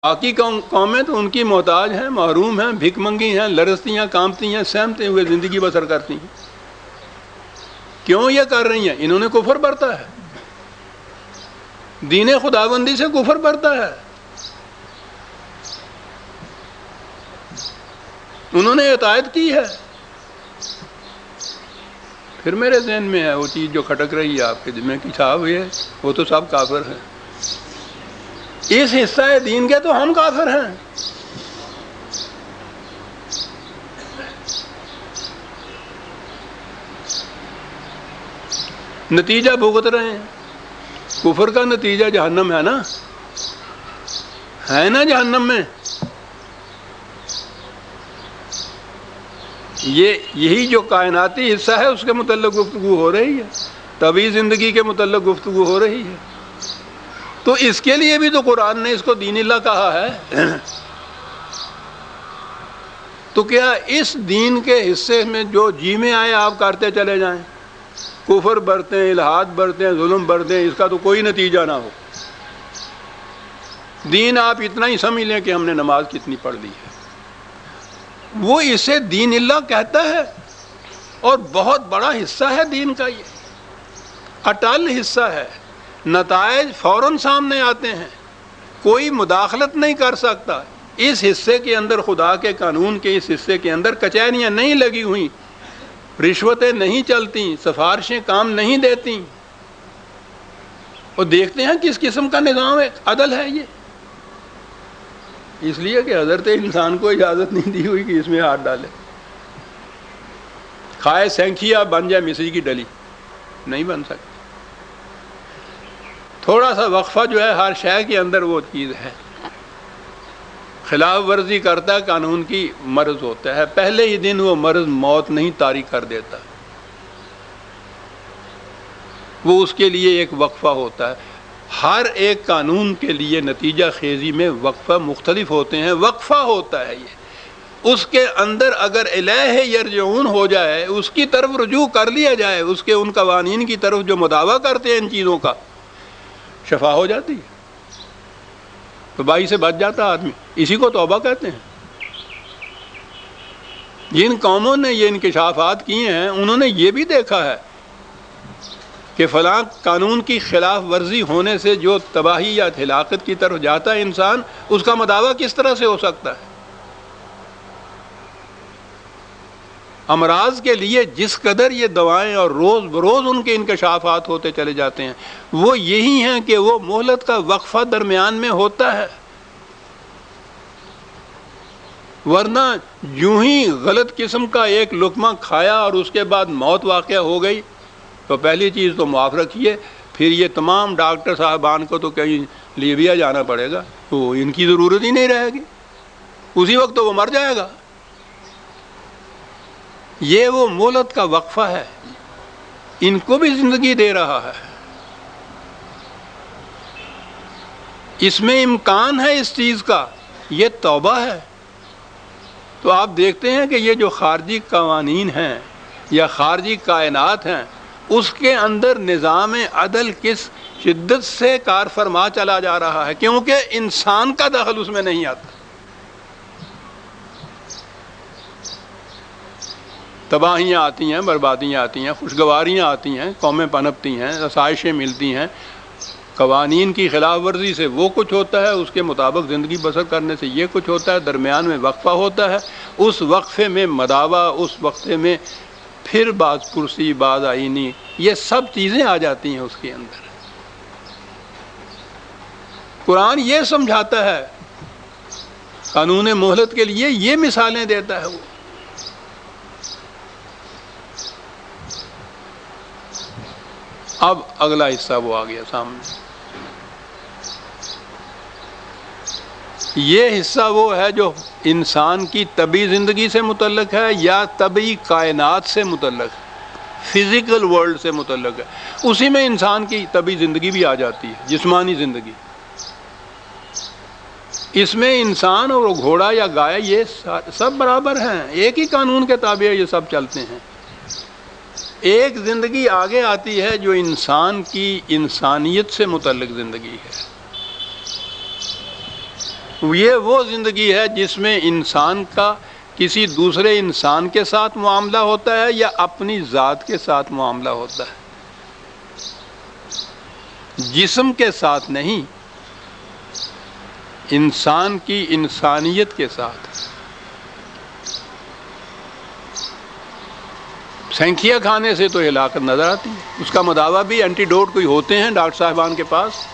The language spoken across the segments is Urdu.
باقی قومیں تو ان کی محتاج ہیں، محروم ہیں، بھک منگی ہیں، لرزتی ہیں، کانپتی ہیں، سہمتے ہوئے زندگی بسر کرتی ہیں۔ کیوں یہ کر رہی ہیں؟ انہوں نے کفر برتا ہے، دین خداوندی سے کفر برتا ہے، انہوں نے اطاعت کی ہے۔ پھر میرے ذہن میں ہے وہ چیز جو کھٹک رہی ہے آپ کے دل میں کہ صاحب یہ وہ تو سب کافر ہیں، اس حصہ دین کے تو ہم کافر ہیں۔ نتیجہ بھگت رہے ہیں، کفر کا نتیجہ جہنم ہے نا جہنم میں۔ یہی جو کائناتی حصہ ہے اس کے متعلق گفتگو ہو رہی ہے، طبعی زندگی کے متعلق گفتگو ہو رہی ہے، تو اس کے لیے بھی تو قرآن نے اس کو دین اللہ کہا ہے۔ تو کیا اس دین کے حصے میں جو جی میں آئے آپ کرتے چلے جائیں، کفر برتیں، الحاد برتیں، ظلم برتیں، اس کا تو کوئی نتیجہ نہ ہو؟ دین آپ اتنا ہی سمجھ لیں کہ ہم نے نماز کتنی پڑھ لی ہے، وہ اسے دین اللہ کہتا ہے، اور بہت بڑا حصہ ہے دین کا، یہ اٹل حصہ ہے، نتائج فوراً سامنے آتے ہیں، کوئی مداخلت نہیں کر سکتا۔ اس حصے کے اندر، خدا کے قانون کے اس حصے کے اندر کچہریاں نہیں لگی ہوئیں، رشوتیں نہیں چلتی، سفارشیں کام نہیں دیتی، اور دیکھتے ہیں کس قسم کا نظام ہے، عدل ہے یہ، اس لیے کہ حضرت انسان کو اجازت نہیں دی ہوئی کہ اس میں ہاتھ ڈالے، کھائے سینکھیا بن جائے مصری کی ڈلی، نہیں بن سکتی۔ تھوڑا سا وقفہ جو ہے ہر شے کے اندر وہ چیز ہے، خلاف ورزی کرتا ہے قانون کی، مرض ہوتا ہے، پہلے ہی دن وہ مرض موت نہیں طاری کر دیتا، وہ اس کے لیے ایک وقفہ ہوتا ہے۔ ہر ایک قانون کے لیے نتیجہ خیزی میں وقفہ مختلف ہوتے ہیں، وقفہ ہوتا ہے یہ، اس کے اندر اگر الیہ یرجعون ہو جائے، اس کی طرف رجوع کر لیا جائے، اس کے ان قوانین کی طرف جو مداوع کرتے ہیں ان چیزوں کا، شفا ہو جاتی ہے، تباہی سے بچ جاتا آدمی، اسی کو توبہ کہتے ہیں۔ جن قوموں نے یہ انکشافات کیے ہیں انہوں نے یہ بھی دیکھا ہے کہ فلاں قانون کی خلاف ورزی ہونے سے جو تباہی یا ہلاکت کی طرف جاتا ہے انسان، اس کا مداوع کس طرح سے ہو سکتا ہے۔ امراض کے لیے جس قدر یہ دوائیں اور روز بروز ان کے انکشافات ہوتے چلے جاتے ہیں، وہ یہی ہیں کہ وہ مہلت کا وقفہ درمیان میں ہوتا ہے، ورنہ یوں ہی غلط قسم کا ایک لقمہ کھایا اور اس کے بعد موت واقع ہو گئی تو پہلی چیز تو معاف رکھیے، پھر یہ تمام ڈاکٹر صاحبان کو تو کہیں لیبیا جانا پڑے گا، تو ان کی ضرورت ہی نہیں رہے گی، اسی وقت تو وہ مر جائے گا۔ یہ وہ مہلت کا وقفہ ہے، ان کو بھی زندگی دے رہا ہے، اس میں امکان ہے اس چیز کا، یہ توبہ ہے۔ تو آپ دیکھتے ہیں کہ یہ جو خارجی قوانین ہیں یا خارجی کائنات ہیں، اس کے اندر نظام عدل کس شدت سے کار فرما چلا جا رہا ہے، کیونکہ انسان کا دخل اس میں نہیں آتا۔ تباہیاں آتی ہیں، بربادیاں آتی ہیں، خوشگواریاں آتی ہیں، قومیں پنپتی ہیں، آسائشیں ملتی ہیں، قوانین کی خلاف ورزی سے وہ کچھ ہوتا ہے، اس کے مطابق زندگی بسر کرنے سے یہ کچھ ہوتا ہے، درمیان میں وقفہ ہوتا ہے، اس وقفے میں مداوع، اس وقفے میں پھر بعض پرسی، بعض آئینی، یہ سب چیزیں آ جاتی ہیں اس کے اندر۔ قرآن یہ سمجھاتا ہے، قانون مہلت کے لیے یہ مثالیں دیتا ہے وہ۔ اب اگلا حصہ وہ آ گیا سامنے، یہ حصہ وہ ہے جو انسان کی طبعی زندگی سے متعلق ہے یا طبعی کائنات سے متعلق ہے، فزیکل ورلڈ سے متعلق ہے، اسی میں انسان کی طبعی زندگی بھی آ جاتی ہے، جسمانی زندگی۔ اس میں انسان اور گھوڑا یا گائے یہ سب برابر ہیں، ایک ہی قانون کے تابع یہ سب چلتے ہیں۔ ایک زندگی آگے آتی ہے جو انسان کی انسانیت سے متعلق زندگی ہے، یہ وہ زندگی ہے جس میں انسان کا کسی دوسرے انسان کے ساتھ معاملہ ہوتا ہے یا اپنی ذات کے ساتھ معاملہ ہوتا ہے، جسم کے ساتھ نہیں، انسان کی انسانیت کے ساتھ۔ سینکھیا کھانے سے تو ہلاکت نظر آتی ہے، اس کا مداوع بھی اینٹیڈوٹ کوئی ہوتے ہیں ڈاکٹر صاحبان کے پاس،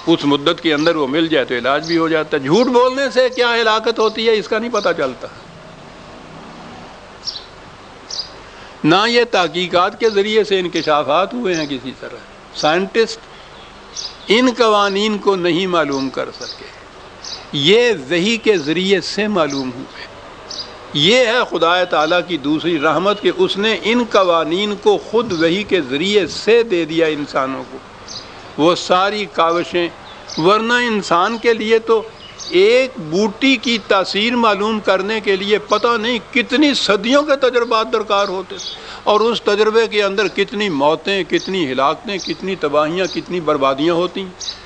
اس مدت کے اندر وہ مل جائے تو علاج بھی ہو جاتا ہے۔ جھوٹ بولنے سے کیا ہلاکت ہوتی ہے اس کا نہیں پتہ چلتا، نہ یہ تحقیقات کے ذریعے سے انکشافات ہوئے ہیں کسی طرح، سائنٹسٹ ان قوانین کو نہیں معلوم کر سکے، یہ وحی کے ذریعے سے معلوم ہوئے۔ یہ ہے خدا تعالیٰ کی دوسری رحمت کہ اس نے ان قوانین کو خود وحی کے ذریعے سے دے دیا انسانوں کو، وہ ساری کاوشیں، ورنہ انسان کے لیے تو ایک بوٹی کی تاثیر معلوم کرنے کے لیے پتہ نہیں کتنی صدیوں کے تجربات درکار ہوتے تھے، اور اس تجربے کے اندر کتنی موتیں، کتنی ہلاکتیں، کتنی تباہیاں، کتنی بربادیاں ہوتی ہیں۔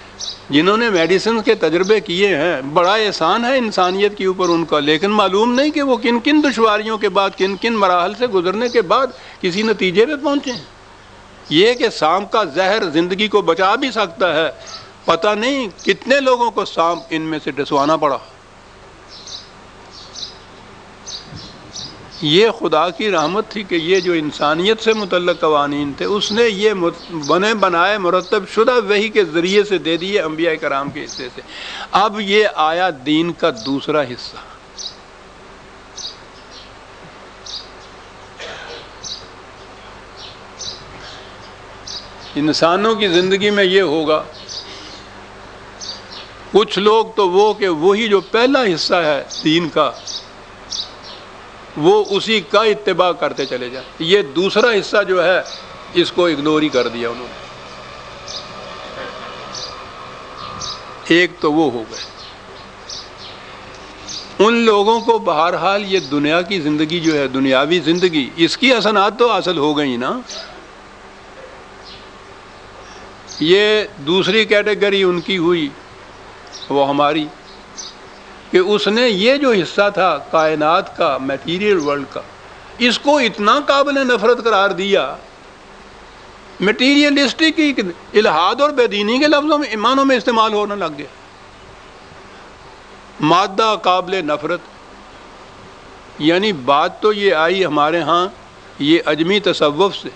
جنہوں نے میڈیسن کے تجربے کیے ہیں، بڑا احسان ہے انسانیت کے اوپر ان کا، لیکن معلوم نہیں کہ وہ کن کن دشواریوں کے بعد، کن کن مراحل سے گزرنے کے بعد کسی نتیجے پہ پہنچے ہیں۔ یہ کہ سانپ کا زہر زندگی کو بچا بھی سکتا ہے، پتہ نہیں کتنے لوگوں کو سانپ ان میں سے ڈسوانا پڑا۔ یہ خدا کی رحمت تھی کہ یہ جو انسانیت سے متعلق قوانین تھے اس نے یہ بنے بنائے مرتب شدہ وحی کے ذریعے سے دے دیے انبیاء کرام کے حصے سے۔ اب یہ آیا دین کا دوسرا حصہ۔ انسانوں کی زندگی میں یہ ہوگا، کچھ لوگ تو وہ کہ وہی جو پہلا حصہ ہے دین کا، وہ اسی کا اتباع کرتے چلے جائیں، یہ دوسرا حصہ جو ہے اس کو اگنور ہی کر دیا انہوں نے۔ ایک تو وہ ہو گئے، ان لوگوں کو بہرحال یہ دنیا کی زندگی جو ہے، دنیاوی زندگی، اس کی حسنات تو حاصل ہو گئی نا۔ یہ دوسری کیٹیگری ان کی ہوئی، وہ ہماری، کہ اس نے یہ جو حصہ تھا کائنات کا، میٹیریل ورلڈ کا، اس کو اتنا قابل نفرت قرار دیا، میٹیریلسٹک الحاد اور بے دینی کے لفظوں میں، ایمانوں میں استعمال ہونے لگ گیا۔ مادہ قابل نفرت، یعنی بات تو یہ آئی ہمارے ہاں یہ اجمی تصوف سے،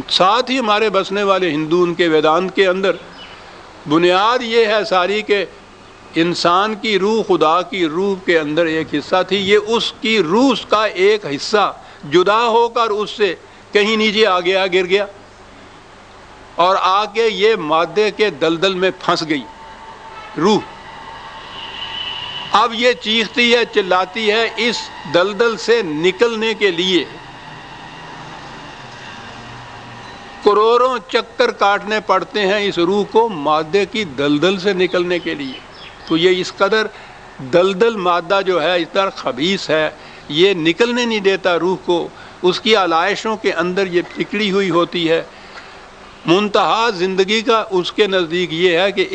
ساتھ ہی ہمارے بسنے والے ہندو، ان کے ویدانت کے اندر بنیاد یہ ہے ساری کہ انسان کی روح خدا کی روح کے اندر ایک حصہ تھی، یہ اس کی روح کا ایک حصہ جدا ہو کر اس سے کہیں نیچے آ گیا، گر گیا، اور آ کے یہ مادے کے دلدل میں پھنس گئی روح۔ اب یہ چیختی ہے، چلاتی ہے، اس دلدل سے نکلنے کے لیے کروڑوں چکر کاٹنے پڑتے ہیں اس روح کو مادے کی دلدل سے نکلنے کے لیے۔ تو یہ اس قدر دلدل مادہ جو ہے اس طرح خبیث ہے، یہ نکلنے نہیں دیتا روح کو، اس کی علائشوں کے اندر یہ پکڑی ہوئی ہوتی ہے۔ منتہا زندگی کا اس کے نزدیک یہ ہے کہ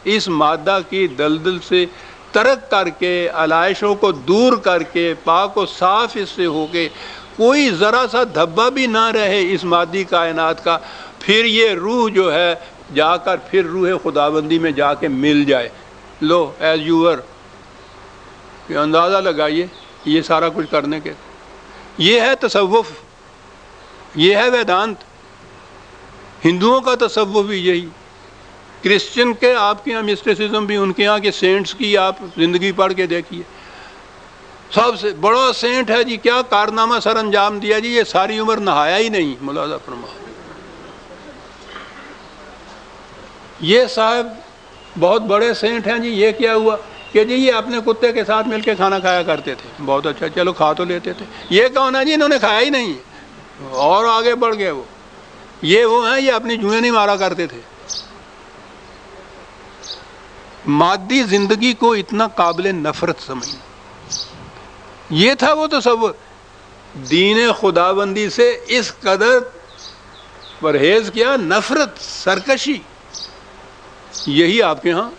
اس مادہ کی دلدل سے ترک کر کے، علائشوں کو دور کر کے، پاک و صاف اس سے ہو کے، کوئی ذرا سا دھبا بھی نہ رہے اس مادی کائنات کا، پھر یہ روح جو ہے جا کر پھر روح خداوندی میں جا کے مل جائے۔ لو ایز یو ور، یہ اندازہ لگائیے یہ سارا کچھ کرنے کے، یہ ہے تصوف، یہ ہے ویدانت۔ ہندوؤں کا تصوف بھی یہی، کرسچن کے آپ کے یہاں مسٹیسزم بھی، ان کے یہاں کے سینٹس کی آپ زندگی پڑھ کے دیکھیے، سب سے بڑا سینٹ ہے جی، کیا کارنامہ سر انجام دیا جی، یہ ساری عمر نہایا ہی نہیں، ملاحظہ فرماؤ۔ یہ صاحب بہت بڑے سینٹ ہیں جی، یہ کیا ہوا کہ جی یہ اپنے کتے کے ساتھ مل کے کھانا کھایا کرتے تھے، بہت اچھا، چلو کھا تو لیتے تھے۔ یہ کون ہے جی، انہوں نے کھایا ہی نہیں اور آگے بڑھ گئے وہ۔ یہ وہ ہیں یہ اپنی جوئیں نہیں مارا کرتے تھے۔ مادی زندگی کو اتنا قابل نفرت سمجھنا، یہ تھا وہ تصور۔ دین خداوندی سے اس قدر پرہیز کیا، نفرت، سرکشی، یہی آپ کے ہاں